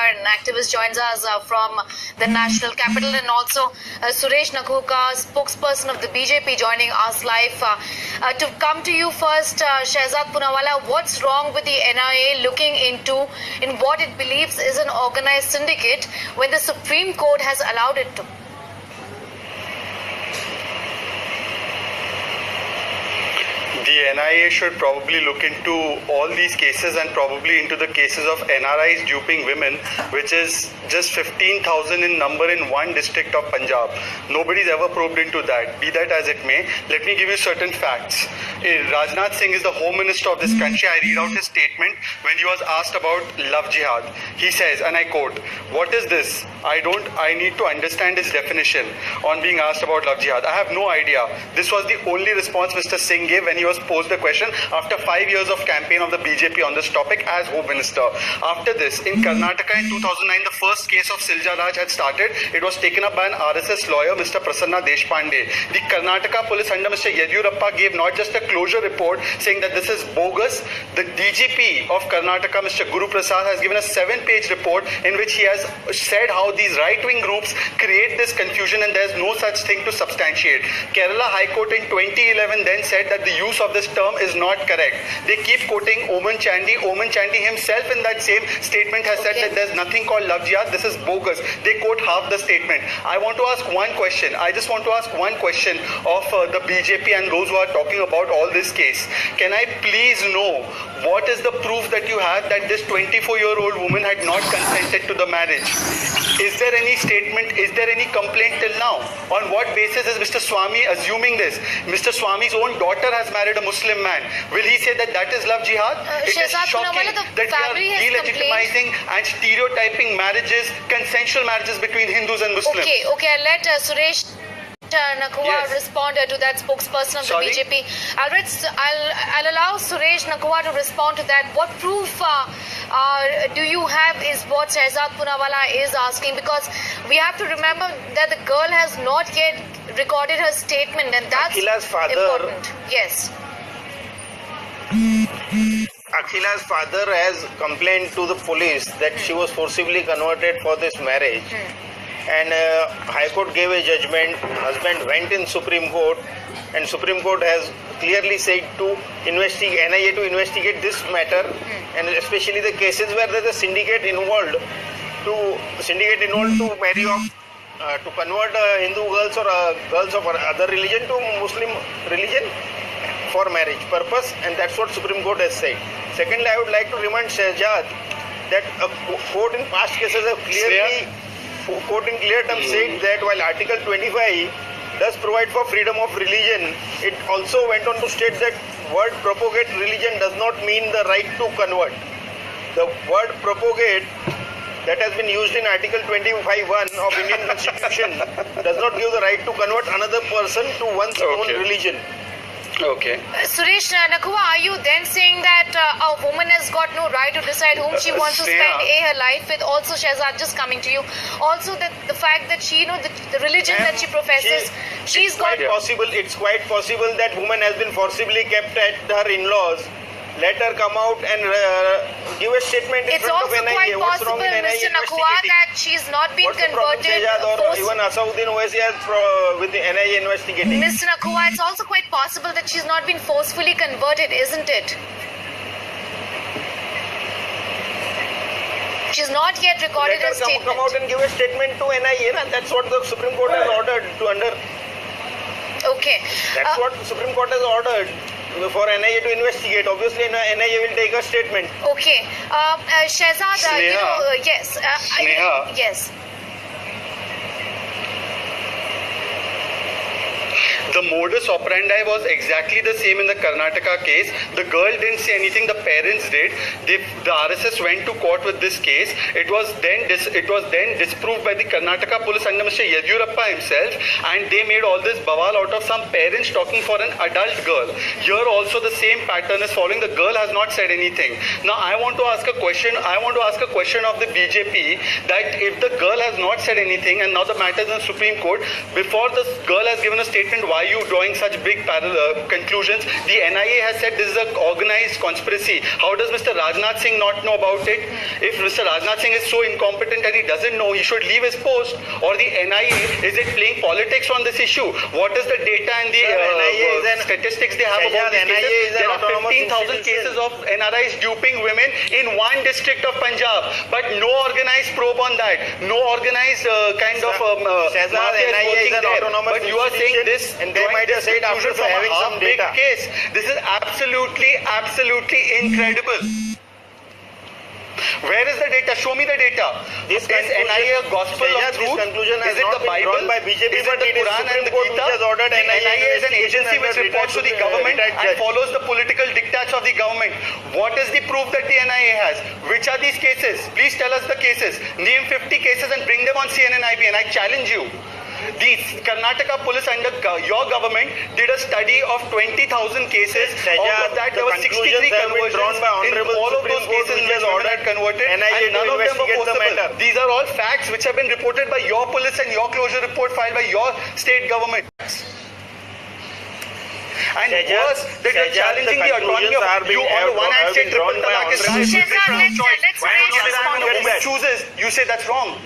an activist, joins us from the National Capital, and also Suresh Nakhuka, spokesperson of the BJP, joining us live. To come to you first, Shehzad Poonawalla, what's wrong with the NIA looking into in what it believes is an organized syndicate when the Supreme Court has allowed it to? The NIA should probably look into all these cases and probably into the cases of NRIs duping women, which is just 15,000 in number in one district of Punjab. Nobody's ever probed into that. Be that as it may, let me give you certain facts. Rajnath Singh is the Home Minister of this country. I read out his statement when he was asked about love jihad. He says, and I quote, "What is this? I need to understand his definition," on being asked about love jihad. I have no idea. This was the only response Mr. Singh gave when he was posed the question after 5 years of campaign of the BJP on this topic as Home Minister. After this, in Karnataka in 2009, the first case of Silja Raj had started. It was taken up by an RSS lawyer, Mr. Prasanna Deshpande. The Karnataka police under Mr. Yediyurappa gave not just a closure report saying that this is bogus. The DGP of Karnataka, Mr. Guru Prasad, has given a 7-page report in which he has said how these right-wing groups create this confusion and there is no such thing to substantiate. Kerala High Court in 2011 then said that the use of this term is not correct. They keep quoting Oman Chandy. Oman Chandy himself in that same statement has said that there's nothing called love jihad. This is bogus. They quote half the statement. I want to ask one question. I just want to ask one question of the BJP and those who are talking about all this case. Can I please know what is the proof that you have that this 24-year-old woman had not consented to the marriage? Is there any statement? Is there any complaint till now? On what basis is Mr. Swami assuming this? Mr. Swami's own daughter has married a Muslim man. Will he say that that is love jihad? It is shocking that we are delegitimizing and stereotyping marriages, consensual marriages between Hindus and Muslims. Okay, I'll let Suresh Nakhuwa respond to that, spokesperson of the BJP. I'll allow Suresh Nakhuwa to respond to that. What proof do you have is what Shehzad Poonawalla is asking, because we have to remember that the girl has not yet recorded her statement, and that's important. Yes. Akhila's father has complained to the police that she was forcibly converted for this marriage. And High Court gave a judgment. Husband went in Supreme Court, and Supreme Court has clearly said to investigate, NIA to investigate this matter, and especially the cases where there is a syndicate involved to marry off, to convert Hindu girls or girls of other religion to Muslim religion for marriage purpose, and that's what Supreme Court has said. Secondly, I would like to remind Shehzad that a court in past cases have clearly quote in clear terms said that while Article 25 does provide for freedom of religion, it also went on to state that word propagate religion does not mean the right to convert. The word propagate that has been used in Article 25(1) of Indian Constitution does not give the right to convert another person to one's own religion. Okay. Suresh Nakhuwa, are you then saying that a woman has got no right to decide whom she wants to spend her life with? Also, Shehzad, just coming to you. Also, the fact that she, the religion that she professes, it's quite possible that woman has been forcibly kept at her in-laws. Let her come out and give a statement in front of NIA. It's also quite possible, Mr. Nakhuwa, that she's not been converted. Even Asauddin Owaisi has with the NIA investigating. Mr. Nakhuwa, it's also quite possible that she's not been forcefully converted, isn't it? She's not yet recorded a statement. Come out and give a statement to NIA, and that's what the Supreme Court has ordered Okay. That's what the Supreme Court has ordered. For NIA to investigate. Obviously, NIA will take a statement. Okay. Shehzad, yes. Yes. The modus operandi was exactly the same in the Karnataka case. The girl didn't say anything, the parents did. The RSS went to court with this case. It was then disproved by the Karnataka police under Mr. Yediyurappa himself, and they made all this bawal out of some parents talking for an adult girl. Here also the same pattern is following. The girl has not said anything. Now I want to ask a question. Of the BJP, that if the girl has not said anything and now the matter is in the Supreme Court, before the girl has given a statement, why you drawing such big conclusions? The NIA has said this is an organized conspiracy. How does Mr. Rajnath Singh not know about it? If Mr. Rajnath Singh is so incompetent and he doesn't know, he should leave his post. Or the NIA, is it playing politics on this issue? What is the data and the statistics they have about these cases? There are 15,000 cases of NRIs duping women in one district of Punjab, but no organized probe on that. No organized kind of Shehzad, mafia NIA working is an there. autonomous But you are saying this, institution, and they might have said after from having a some half-baked data. case. This is absolutely incredible. Where is the data? Show me the data. This Is NIA a gospel Shehzad, of this truth? conclusion has Is it not the been Bible? drawn by BJP, Is it but the it is Quran and Supreme the Court Gita? which has ordered The NIA NIA is an investigation agency which under reports to the retired government judge. and follows the political diktats of the government. What is the proof that the NIA has? Which are these cases? Please tell us the cases. Name 50 cases and bring them on CNN IB, and I challenge you. The Karnataka police under your government did a study of 20,000 cases. Out of that, there were 63 conversions. Drawn by In Honorable all of Supreme those Court, cases, which has women ordered had converted, NIA and none to of them were investigate the forcible. matter. These are all facts which have been reported by your police and your closure report filed by your state government. And worse, that you're challenging the autonomy of you on the one hand say triple talaq is right. Shehzad, let's Why raise not this respond to point. who chooses? You say that's wrong.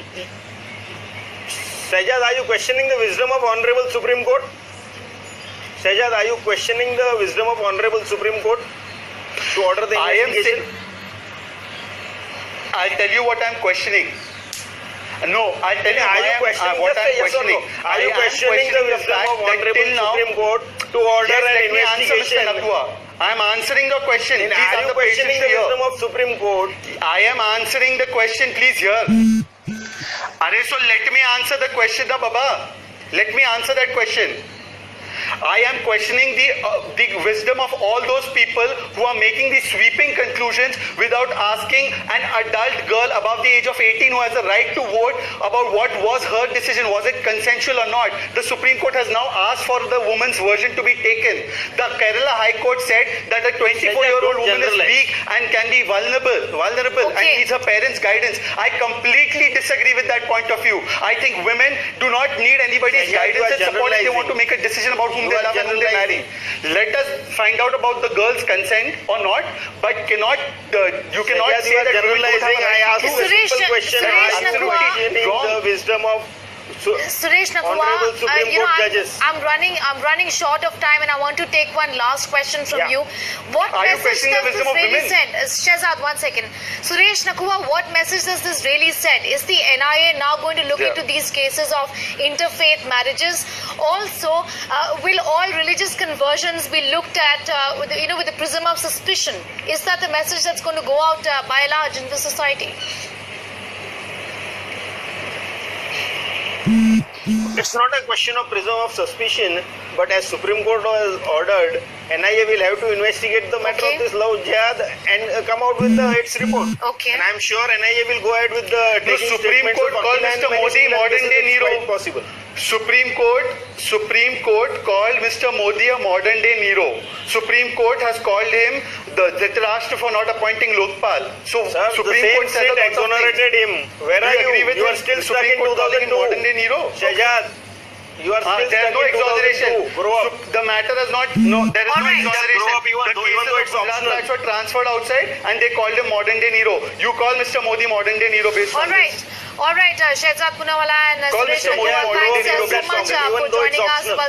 Shehzad, are you questioning the wisdom of Honorable Supreme Court? Shehzad, are you questioning the wisdom of Honorable Supreme Court to order the I am investigation? saying, I'll tell you what I'm questioning. No, I'll tell you Are why you I'm, questioning what just I'm a yes or questioning. no? Are you questioning the wisdom fact of that Honorable till now, Supreme Court to order yes, an let me answer, Mr. investigation? Nakua. I'm answering the question. Then Please are have you the questioning patience the to hear. wisdom of Supreme Court? I am answering the question. Please hear. Arey, so let me answer the question, da Baba. Let me answer that question. I am questioning the wisdom of all those people who are making these sweeping conclusions without asking an adult girl above the age of 18 who has the right to vote about what was her decision. Was it consensual or not? The Supreme Court has now asked for the woman's version to be taken. The Kerala High Court said that a 24-year-old woman is weak and can be vulnerable and needs her parents' guidance. I completely disagree with that point of view. I think women do not need anybody's guidance and support if they want to make a decision about whom they love and whom they marry. Let us find out about the girl's consent or not, but you cannot say that women don't have a right I asked to you a Suresh- simple question. Suresh Are you Nakua- questioning the wisdom of Suresh Nakua, Honorable Supreme Court judges? I'm running short of time, and I want to take one last question from you. What Are you message questioning the does this wisdom of really women? send? Shehzad, 1 second. Suresh Nakua, what message does this really send? Is the NIA now going to look into these cases of interfaith marriages? Also, will all religious conversions be looked at, with the prism of suspicion? Is that the message that's going to go out by and large in the society? It's not a question of prism of suspicion, but as Supreme Court has ordered, NIA will have to investigate the matter of this love jihad and come out with its report. Okay. And I'm sure NIA will go ahead with the The taking Supreme statements Court of called Akhil and Mr. many Modi similar modern cases. day It's Nero. quite possible. Supreme Court called Mr. Modi a modern day Nero. Supreme Court has called him the Dhritarashtra for not appointing Lokpal. So Sir, Supreme the Court same says a state lot of things. exonerated him. Where Do are you agree with you? You him? are still The stuck Supreme in Court calling him 2002. modern day Nero. Shehzad, you are still There is stuck no in exoneration. 2002. Grow up. The matter is not. No, there is All no right. exoneration. Grow up even The though cases it's of Gujarat optional. lads were transferred outside, and they called him modern day Nero. You call Mr. Modi modern day Nero based on this. All right, Shehzad Poonawalla and Call Suresh Mr. Modi Nakua, modern day thanks Nero so based on much this, for even though it's joining us. optional. Well,